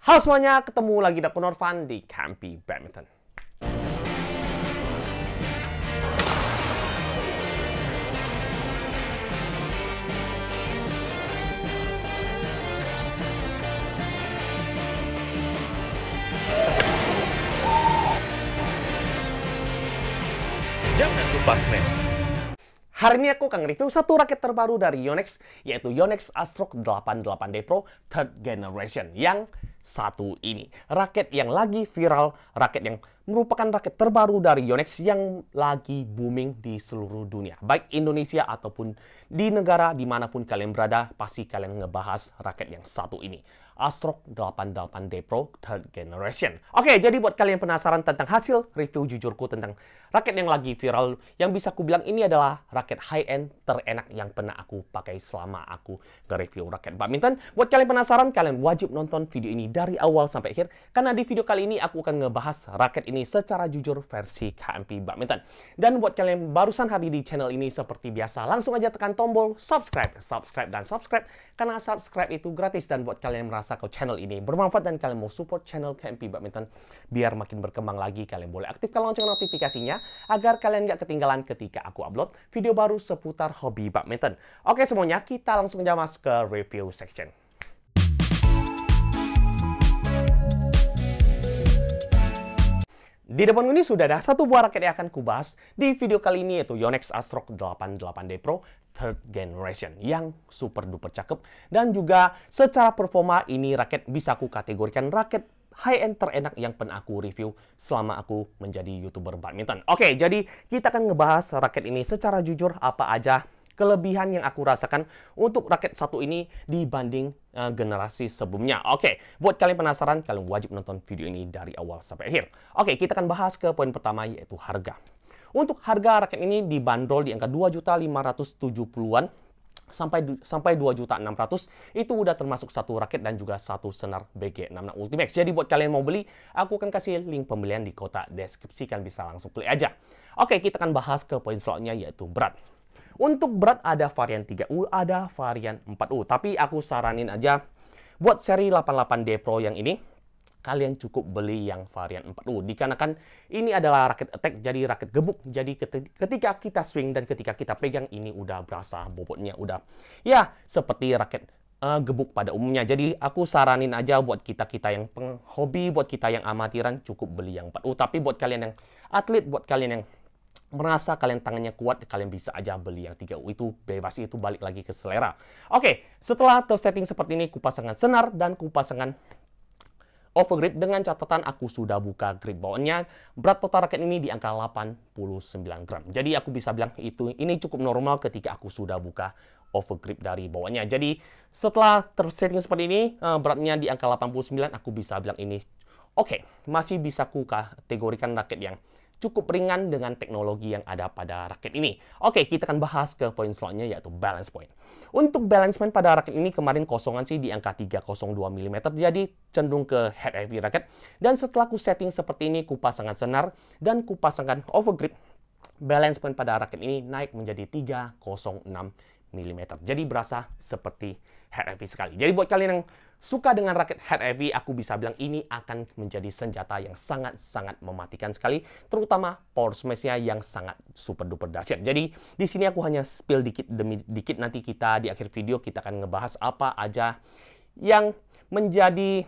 Halo semuanya, ketemu lagi dengan Norvan di Campy Badminton. Jangan lupa smash. Hari ini aku akan review satu raket terbaru dari Yonex, yaitu Yonex Astrock 88D Pro Third Generation yang satu ini. Raket yang lagi viral, raket yang merupakan raket terbaru dari Yonex yang lagi booming di seluruh dunia. Baik Indonesia ataupun di negara dimanapun kalian berada, pasti kalian ngebahas raket yang satu ini. Astrock 88D Pro Third Generation. Oke, jadi buat kalian penasaran tentang hasil review jujurku tentang raket yang lagi viral, yang bisa aku bilang ini adalah raket high-end terenak yang pernah aku pakai selama aku nge-review raket badminton. Buat kalian penasaran, kalian wajib nonton video ini dari awal sampai akhir, karena di video kali ini aku akan ngebahas raket ini secara jujur versi KMP Badminton. Dan buat kalian barusan hadir di channel ini, seperti biasa, langsung aja tekan tombol subscribe, karena subscribe itu gratis. Dan buat kalian yang merasa kalau channel ini bermanfaat dan kalian mau support channel KMP Badminton biar makin berkembang lagi, kalian boleh aktifkan lonceng notifikasinya agar kalian gak ketinggalan ketika aku upload video baru seputar hobi badminton. Oke semuanya, kita langsung aja masuk ke review section. Di depan ini sudah ada satu buah raket yang akan kubahas di video kali ini, yaitu Yonex Astrock 88D Pro Third Generation yang super duper cakep, dan juga secara performa ini raket bisa aku kategorikan raket high-end terenak yang pernah aku review selama aku menjadi YouTuber badminton. Oke, jadi kita akan ngebahas raket ini secara jujur, apa aja kelebihan yang aku rasakan untuk raket satu ini dibanding generasi sebelumnya. Oke, buat kalian penasaran, kalian wajib nonton video ini dari awal sampai akhir. Oke, kita akan bahas ke poin pertama, yaitu harga. Untuk harga raket ini dibanderol di angka 2.570-an sampai 2.600.000. Itu udah termasuk satu raket dan juga satu senar BG66 Ultimax. Jadi buat kalian mau beli, aku akan kasih link pembelian di kotak deskripsi, kalian bisa langsung klik aja. Oke, kita akan bahas ke poin selanjutnya, yaitu berat. Untuk berat ada varian 3U, ada varian 4U. Tapi aku saranin aja buat seri 88D Pro yang ini, kalian cukup beli yang varian 4U. Dikarenakan ini adalah raket attack, jadi raket gebuk. Jadi ketika kita swing dan ketika kita pegang, ini udah berasa bobotnya udah ya seperti raket gebuk pada umumnya. Jadi aku saranin aja buat kita-kita yang penghobi, buat kita yang amatiran, cukup beli yang 4U. Tapi buat kalian yang atlet, buat kalian yang merasa kalian tangannya kuat, kalian bisa aja beli yang 3U. Itu bebas, itu balik lagi ke selera. Oke, setelah tersetting seperti ini, kupasangan senar dan kupasangan overgrip, dengan catatan aku sudah buka grip bawahnya. Berat total raket ini di angka 89 gram. Jadi aku bisa bilang ini cukup normal ketika aku sudah buka overgrip dari bawahnya. Jadi setelah tersetting seperti ini, beratnya di angka 89, aku bisa bilang ini oke, masih bisa aku kategorikan raket yang cukup ringan dengan teknologi yang ada pada raket ini. Oke, kita akan bahas ke poin selanjutnya, yaitu balance point. Untuk balance point pada raket ini, kemarin kosongan sih di angka 302 mm, jadi cenderung ke head heavy raket. Dan setelah ku setting seperti ini, ku pasangkan senar dan ku pasangkan overgrip, balance point pada raket ini naik menjadi 306 mm. Jadi berasa seperti head heavy sekali. Jadi buat kalian yang suka dengan raket head heavy, aku bisa bilang ini akan menjadi senjata yang sangat-sangat mematikan sekali, terutama power smash-nya yang sangat super duper dahsyat. Jadi di sini aku hanya spill dikit demi dikit, nanti kita di akhir video kita akan ngebahas apa aja yang menjadi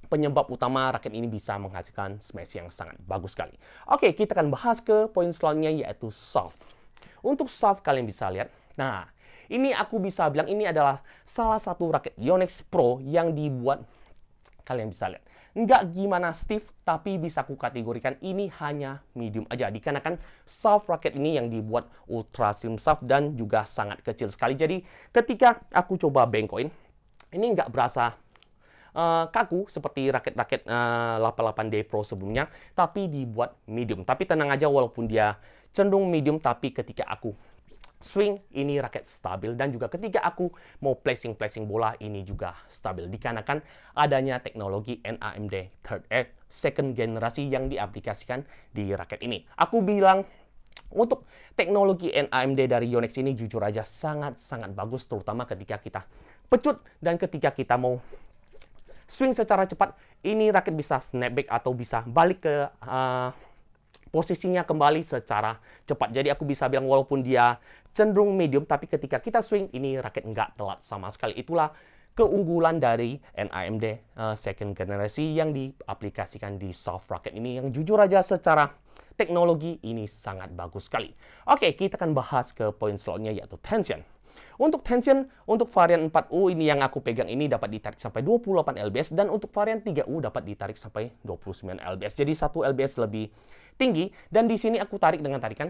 penyebab utama raket ini bisa menghasilkan smash yang sangat bagus sekali. Oke, kita akan bahas ke poin selanjutnya, yaitu soft. Untuk soft kalian bisa lihat, nah ini aku bisa bilang ini adalah salah satu raket Yonex Pro yang dibuat, kalian bisa lihat, nggak gimana stiff, tapi bisa aku kategorikan ini hanya medium aja. Dikarenakan soft raket ini yang dibuat ultra slim soft dan juga sangat kecil sekali. Jadi ketika aku coba bengkoin, ini nggak berasa kaku seperti raket-raket 88D Pro sebelumnya, tapi dibuat medium. Tapi tenang aja, walaupun dia cenderung medium, tapi ketika aku swing, ini raket stabil, dan juga ketika aku mau placing bola, ini juga stabil dikarenakan adanya teknologi NAMD second generasi yang diaplikasikan di raket ini. Aku bilang untuk teknologi NAMD dari Yonex ini jujur aja sangat-sangat bagus, terutama ketika kita pecut dan ketika kita mau swing secara cepat, ini raket bisa snapback atau bisa balik ke posisinya kembali secara cepat. Jadi aku bisa bilang walaupun dia cenderung medium, tapi ketika kita swing, ini raket nggak telat sama sekali. Itulah keunggulan dari NAMD second generasi yang diaplikasikan di soft racket ini, yang jujur aja secara teknologi ini sangat bagus sekali. Oke, kita akan bahas ke poin selanjutnya, yaitu tension. Untuk tension, untuk varian 4U ini yang aku pegang ini dapat ditarik sampai 28 lbs, dan untuk varian 3U dapat ditarik sampai 29 lbs. Jadi 1 lbs lebih tinggi, dan di sini aku tarik dengan tarikan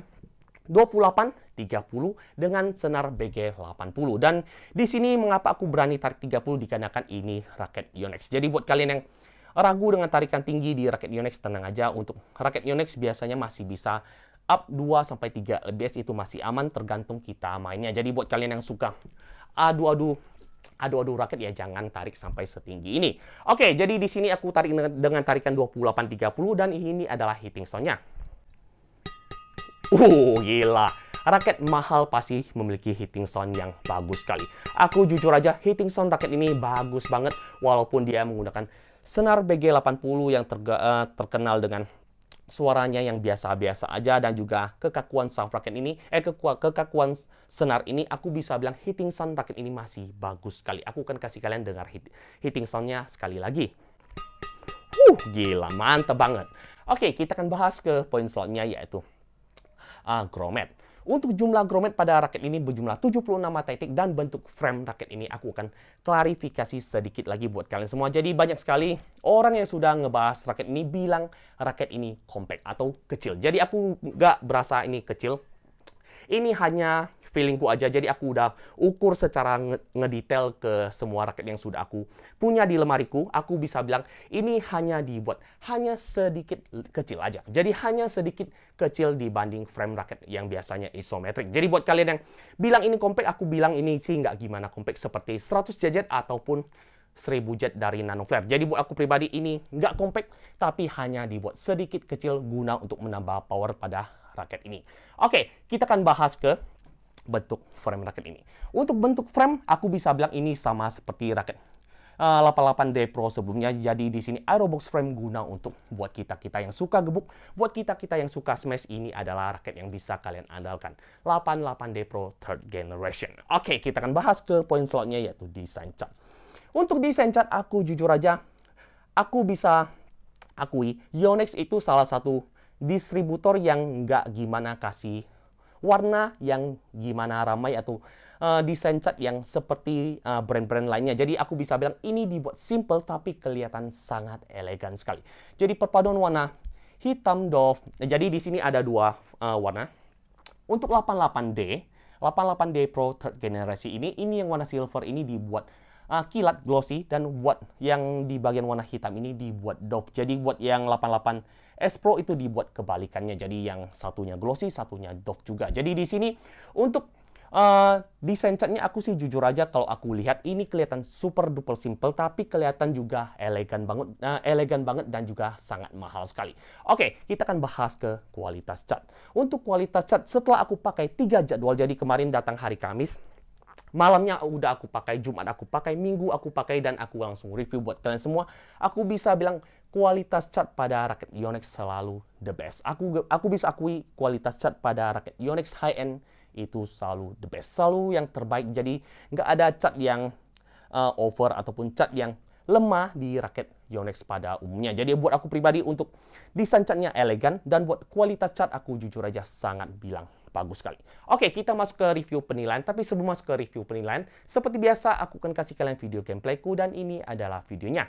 28, 30 dengan senar BG 80. Dan di sini mengapa aku berani tarik 30 dikarenakan ini raket Yonex. Jadi buat kalian yang ragu dengan tarikan tinggi di raket Yonex, tenang aja. Untuk raket Yonex biasanya masih bisa up 2-3 lbs, itu masih aman tergantung kita mainnya. Jadi buat kalian yang suka adu-adu raket, ya jangan tarik sampai setinggi ini. Oke, jadi di sini aku tarik dengan tarikan 28-30, dan ini adalah hitting sound-nya. Gila. Raket mahal pasti memiliki hitting sound yang bagus sekali. Aku jujur aja, hitting sound raket ini bagus banget walaupun dia menggunakan senar BG 80 yang terkenal dengan suaranya yang biasa-biasa aja, dan juga kekakuan sound raket ini, kekakuan senar ini, aku bisa bilang hitting sound raket ini masih bagus sekali. Aku akan kasih kalian dengar hitting sound-nya sekali lagi. Gila, mantap banget. Oke, kita akan bahas ke poin selanjutnya, yaitu grommet. Untuk jumlah grommet pada raket ini berjumlah 76 titik, dan bentuk frame raket ini aku akan klarifikasi sedikit lagi buat kalian semua. Jadi banyak sekali orang yang sudah ngebahas raket ini bilang raket ini compact atau kecil. Jadi aku nggak berasa ini kecil. Ini hanya feelingku aja. Jadi aku udah ukur secara ngedetail ke semua raket yang sudah aku punya di lemariku. Aku bisa bilang ini hanya dibuat hanya sedikit kecil aja. Jadi hanya sedikit kecil dibanding frame raket yang biasanya isometrik. Jadi buat kalian yang bilang ini compact, aku bilang ini sih nggak gimana compact, seperti 100 JZ ataupun 1000 jet dari Nanoflare. Jadi buat aku pribadi ini nggak compact, tapi hanya dibuat sedikit kecil guna untuk menambah power pada raket ini. Oke, kita akan bahas ke bentuk frame raket ini. Untuk bentuk frame, aku bisa bilang ini sama seperti raket 88D Pro sebelumnya. Jadi di sini Aerobox frame guna untuk buat kita yang suka gebuk, buat kita yang suka smash, ini adalah raket yang bisa kalian andalkan. 88D Pro Third Generation. Oke, kita akan bahas ke poin selanjutnya, yaitu desain cat. Untuk desain cat, aku jujur aja, aku bisa akui Yonex itu salah satu distributor yang nggak gimana kasih warna yang gimana ramai atau desain cat yang seperti brand-brand lainnya. Jadi aku bisa bilang ini dibuat simple tapi kelihatan sangat elegan sekali. Jadi perpaduan warna hitam doff. Jadi di sini ada dua warna. Untuk 88D Pro Third Generation ini yang warna silver ini dibuat kilat glossy, dan buat yang di bagian warna hitam ini dibuat doff. Jadi buat yang 88 S Pro itu dibuat kebalikannya. Jadi yang satunya glossy, satunya doff juga. Jadi di sini untuk desain catnya, aku sih jujur aja kalau aku lihat ini kelihatan super duper simple, tapi kelihatan juga elegan banget dan juga sangat mahal sekali. Oke, kita akan bahas ke kualitas cat. Untuk kualitas cat, setelah aku pakai 3 jadwal, jadi kemarin datang hari Kamis, malamnya udah aku pakai, Jumat aku pakai, Minggu aku pakai, dan aku langsung review buat kalian semua. Aku bisa bilang kualitas cat pada raket Yonex selalu the best. Aku bisa akui kualitas cat pada raket Yonex high end itu selalu the best, selalu yang terbaik. Jadi nggak ada cat yang over ataupun cat yang lemah di raket Yonex pada umumnya. Jadi buat aku pribadi, untuk desain catnya elegan, dan buat kualitas cat aku jujur aja sangat bilang bagus sekali. Oke, kita masuk ke review penilaian. Tapi sebelum masuk ke review penilaian, seperti biasa aku akan kasih kalian video gameplayku, dan ini adalah videonya.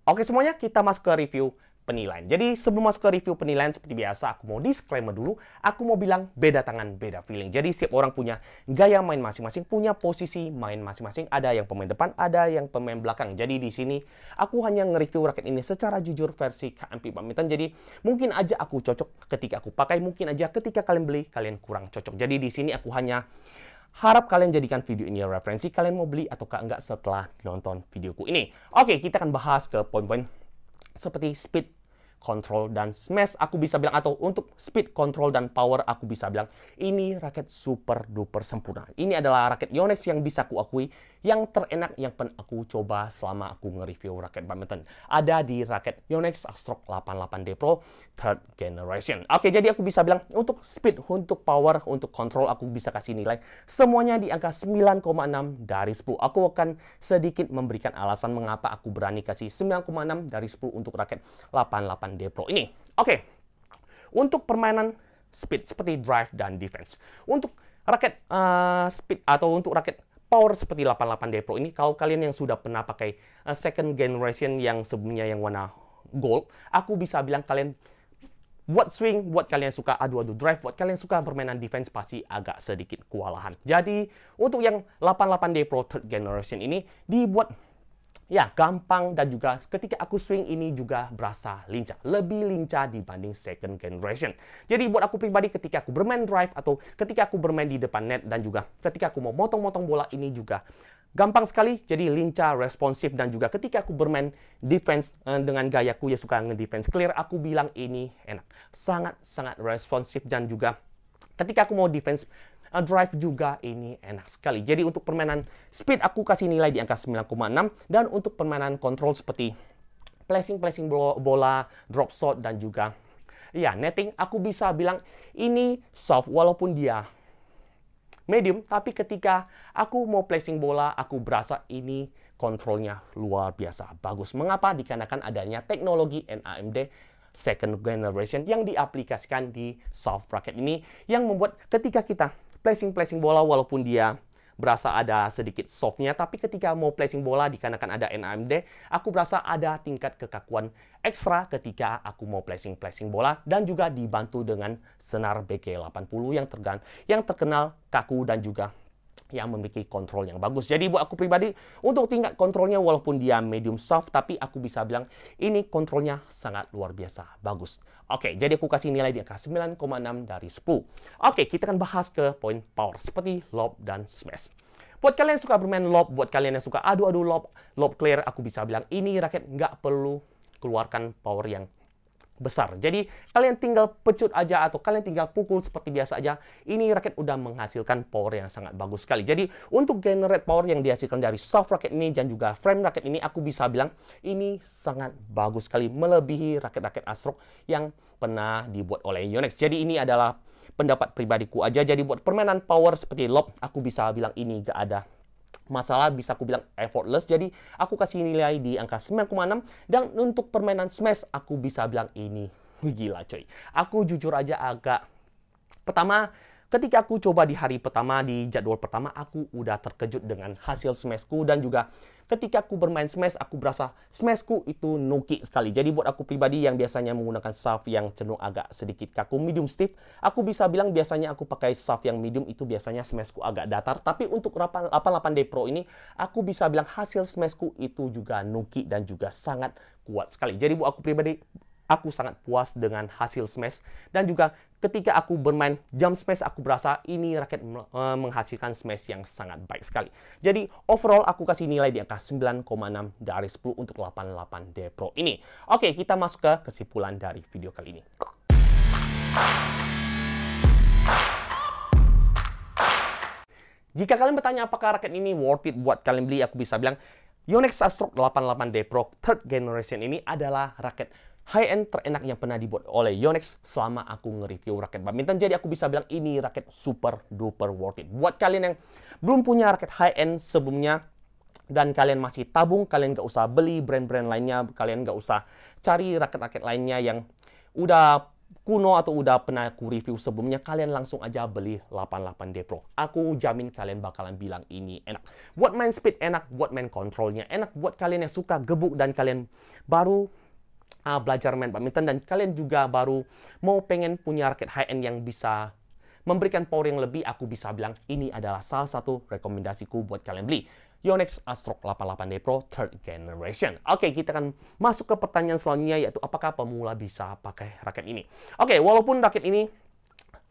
Oke semuanya, kita masuk ke review penilaian. Jadi sebelum masuk ke review penilaian seperti biasa, aku mau disclaimer dulu. Aku mau bilang beda tangan, beda feeling. Jadi setiap orang punya gaya main masing-masing, punya posisi main masing-masing. Ada yang pemain depan, ada yang pemain belakang. Jadi di sini aku hanya nge-review raket ini secara jujur versi KMP Badminton. Jadi mungkin aja aku cocok ketika aku pakai, mungkin aja ketika kalian beli, kalian kurang cocok. Jadi di sini aku hanya harap kalian jadikan video ini referensi, kalian mau beli ataukah enggak setelah nonton videoku ini. Oke, kita akan bahas ke poin-poin seperti speed, control, dan smash. Aku bisa bilang, atau untuk speed, control, dan power, aku bisa bilang ini raket super duper sempurna. Ini adalah raket Yonex yang bisa aku akui yang terenak yang pernah aku coba selama aku nge-review raket badminton. Ada di raket Yonex Astrock 88D Pro 3rd Generation. Oke, jadi aku bisa bilang untuk speed, untuk power, untuk control, aku bisa kasih nilai semuanya di angka 9,6 dari 10. Aku akan sedikit memberikan alasan mengapa aku berani kasih 9,6 dari 10 untuk raket 88D Pro ini. Oke, untuk permainan speed seperti drive dan defense. Untuk raket speed atau untuk raket power seperti 88D Pro ini, kalau kalian yang sudah pernah pakai second generation yang sebelumnya yang warna gold, aku bisa bilang kalian buat swing, buat kalian suka adu-adu drive, buat kalian suka permainan defense pasti agak sedikit kewalahan. Jadi untuk yang 88D Pro 3rd Generation ini dibuat ya gampang, dan juga ketika aku swing ini juga berasa lincah. Lebih lincah dibanding second generation. Jadi buat aku pribadi ketika aku bermain drive atau ketika aku bermain di depan net dan juga ketika aku mau motong-motong bola ini juga gampang sekali. Jadi lincah, responsif, dan juga ketika aku bermain defense dengan gayaku ya suka nge-defense clear, aku bilang ini enak. Sangat-sangat responsif, dan juga ketika aku mau defense drive juga ini enak sekali. Jadi untuk permainan speed aku kasih nilai di angka 9,6, dan untuk permainan control seperti placing bola, drop shot, dan juga ya netting, aku bisa bilang ini soft walaupun dia medium, tapi ketika aku mau placing bola, aku berasa ini kontrolnya luar biasa bagus. Mengapa? Dikarenakan adanya teknologi NAMD second generation yang diaplikasikan di soft racket ini, yang membuat ketika kita placing bola walaupun dia berasa ada sedikit softnya, tapi ketika mau placing bola dikarenakan ada NAMD, aku berasa ada tingkat kekakuan ekstra ketika aku mau placing bola, dan juga dibantu dengan senar BK80 yang terkenal kaku dan juga yang memiliki kontrol yang bagus. Jadi buat aku pribadi, untuk tingkat kontrolnya walaupun dia medium soft, tapi aku bisa bilang ini kontrolnya sangat luar biasa bagus. Oke, jadi aku kasih nilai di angka 9,6 dari 10. Oke, kita akan bahas ke poin power seperti lob dan smash. Buat kalian yang suka bermain lob, buat kalian yang suka adu-adu lob clear, aku bisa bilang ini raket nggak perlu keluarkan power yang besar. Jadi kalian tinggal pecut aja atau kalian tinggal pukul seperti biasa aja. Ini raket udah menghasilkan power yang sangat bagus sekali. Jadi untuk generate power yang dihasilkan dari soft raket ini dan juga frame raket ini, aku bisa bilang ini sangat bagus sekali, melebihi raket-raket Astrock yang pernah dibuat oleh Yonex. Jadi ini adalah pendapat pribadiku aja. Jadi buat permainan power seperti lob, aku bisa bilang ini gak ada masalah, bisa aku bilang effortless. Jadi aku kasih nilai di angka 9,6. Dan untuk permainan smash aku bisa bilang ini gila coy. Aku jujur aja agak pertama ketika aku coba di hari pertama, di jadwal pertama, aku udah terkejut dengan hasil smashku, dan juga ketika aku bermain smash, aku berasa smashku itu nuki sekali. Jadi buat aku pribadi yang biasanya menggunakan shaft yang cenderung agak sedikit kaku, medium stiff, aku bisa bilang biasanya aku pakai shaft yang medium itu biasanya smashku agak datar. Tapi untuk 88D Pro ini, aku bisa bilang hasil smashku itu juga nuki dan juga sangat kuat sekali. Jadi buat aku pribadi, aku sangat puas dengan hasil smash, dan juga ketika aku bermain jump smash, aku berasa ini raket menghasilkan smash yang sangat baik sekali. Jadi overall aku kasih nilai di angka 9,6 dari 10 untuk 88D Pro ini. Oke, kita masuk ke kesimpulan dari video kali ini. Jika kalian bertanya apakah raket ini worth it buat kalian beli, aku bisa bilang Yonex Astrock 88D Pro 3rd Generation ini adalah raket high-end terenak yang pernah dibuat oleh Yonex selama aku nge-review raket badminton. Jadi aku bisa bilang ini raket super duper worth it. Buat kalian yang belum punya raket high-end sebelumnya dan kalian masih tabung, kalian nggak usah beli brand-brand lainnya, kalian nggak usah cari raket-raket lainnya yang udah kuno atau udah pernah aku review sebelumnya, kalian langsung aja beli 88D Pro. Aku jamin kalian bakalan bilang ini enak. Buat main speed enak, buat main kontrolnya enak, buat kalian yang suka gebuk dan kalian baru belajar main badminton dan kalian juga baru mau pengen punya raket high-end yang bisa memberikan power yang lebih, aku bisa bilang ini adalah salah satu rekomendasiku buat kalian beli. Yonex Astrock 88D Pro 3rd Generation. Oke, kita akan masuk ke pertanyaan selanjutnya, yaitu apakah pemula bisa pakai raket ini? Oke, walaupun raket ini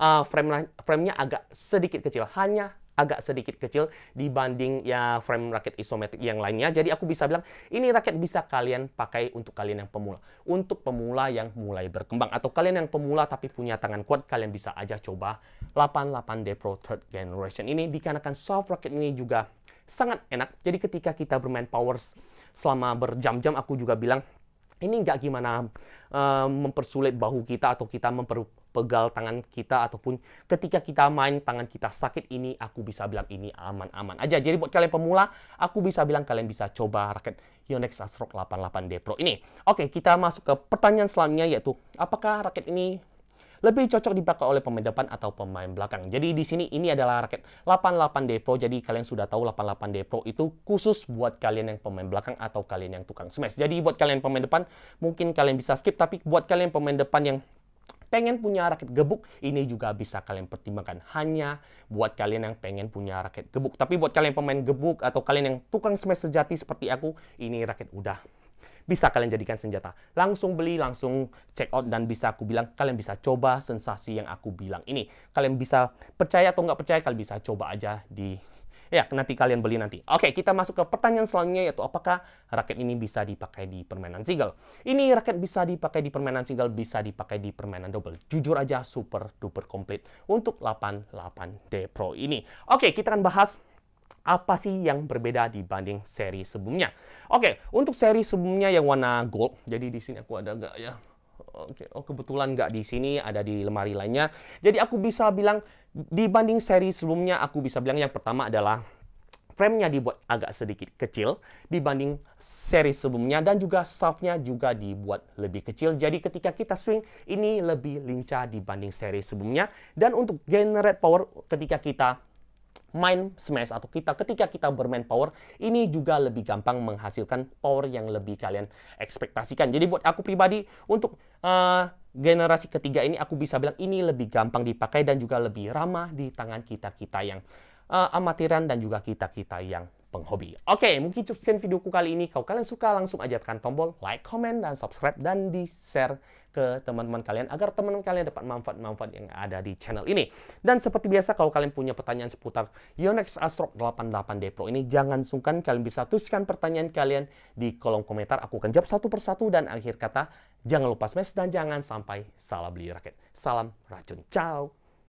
frame-nya agak sedikit kecil, hanya agak sedikit kecil dibanding ya frame raket isometrik yang lainnya. Jadi aku bisa bilang ini raket bisa kalian pakai untuk kalian yang pemula. Untuk pemula yang mulai berkembang atau kalian yang pemula tapi punya tangan kuat, kalian bisa aja coba 88D Pro 3rd Generation ini, dikarenakan soft raket ini juga sangat enak. Jadi ketika kita bermain power selama berjam-jam, aku juga bilang ini nggak gimana mempersulit bahu kita atau kita memperpegal tangan kita, ataupun ketika kita main tangan kita sakit, ini aku bisa bilang ini aman-aman aja. Jadi buat kalian pemula, aku bisa bilang kalian bisa coba raket Yonex Astrock 88D Pro ini. Oke, kita masuk ke pertanyaan selanjutnya, yaitu apakah raket ini lebih cocok dipakai oleh pemain depan atau pemain belakang. Jadi di sini ini adalah raket 88D Pro. Jadi kalian sudah tahu 88D Pro itu khusus buat kalian yang pemain belakang atau kalian yang tukang smash. Jadi buat kalian pemain depan mungkin kalian bisa skip, tapi buat kalian pemain depan yang pengen punya raket gebuk, ini juga bisa kalian pertimbangkan. Hanya buat kalian yang pengen punya raket gebuk. Tapi buat kalian pemain gebuk atau kalian yang tukang smash sejati seperti aku, ini raket udah bisa kalian jadikan senjata. Langsung beli, langsung check out, dan bisa aku bilang kalian bisa coba sensasi yang aku bilang ini. Kalian bisa percaya atau nggak percaya, kalian bisa coba aja nanti kalian beli nanti. Oke, kita masuk ke pertanyaan selanjutnya, yaitu apakah raket ini bisa dipakai di permainan single? Ini raket bisa dipakai di permainan single, bisa dipakai di permainan double. Jujur aja super duper komplit untuk 88D Pro ini. Oke, kita akan bahas apa sih yang berbeda dibanding seri sebelumnya. Oke, untuk seri sebelumnya yang warna gold, jadi di sini aku ada nggak ya? Oke, kebetulan nggak di sini, ada di lemari lainnya. Jadi aku bisa bilang dibanding seri sebelumnya, aku bisa bilang yang pertama adalah frame-nya dibuat agak sedikit kecil dibanding seri sebelumnya, dan juga shaft-nya juga dibuat lebih kecil. Jadi ketika kita swing, ini lebih lincah dibanding seri sebelumnya. Dan untuk generate power ketika kita main smash atau ketika kita bermain power, ini juga lebih gampang menghasilkan power yang lebih kalian ekspektasikan. Jadi buat aku pribadi, untuk generasi ketiga ini, aku bisa bilang ini lebih gampang dipakai dan juga lebih ramah di tangan kita-kita yang amatiran dan juga kita-kita yang penghobi. Oke, mungkin cukup sekian videoku kali ini. Kalau kalian suka, langsung aja tekan tombol like, comment, dan subscribe, dan di-share ke teman-teman kalian agar teman-teman kalian dapat manfaat-manfaat yang ada di channel ini. Dan seperti biasa, kalau kalian punya pertanyaan seputar Yonex Astrock 88D Pro ini, jangan sungkan, kalian bisa tuliskan pertanyaan kalian di kolom komentar. Aku akan jawab satu persatu, dan akhir kata, jangan lupa smash dan jangan sampai salah beli raket. Salam racun. Ciao.